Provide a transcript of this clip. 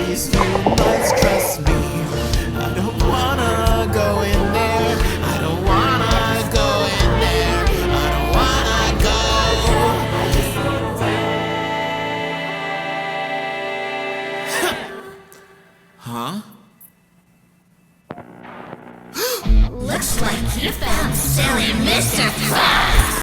Please, you must trust me. I don't wanna go in there. I don't wanna go in there. I don't wanna go. Huh? Looks like you found silly Mr. Krabs.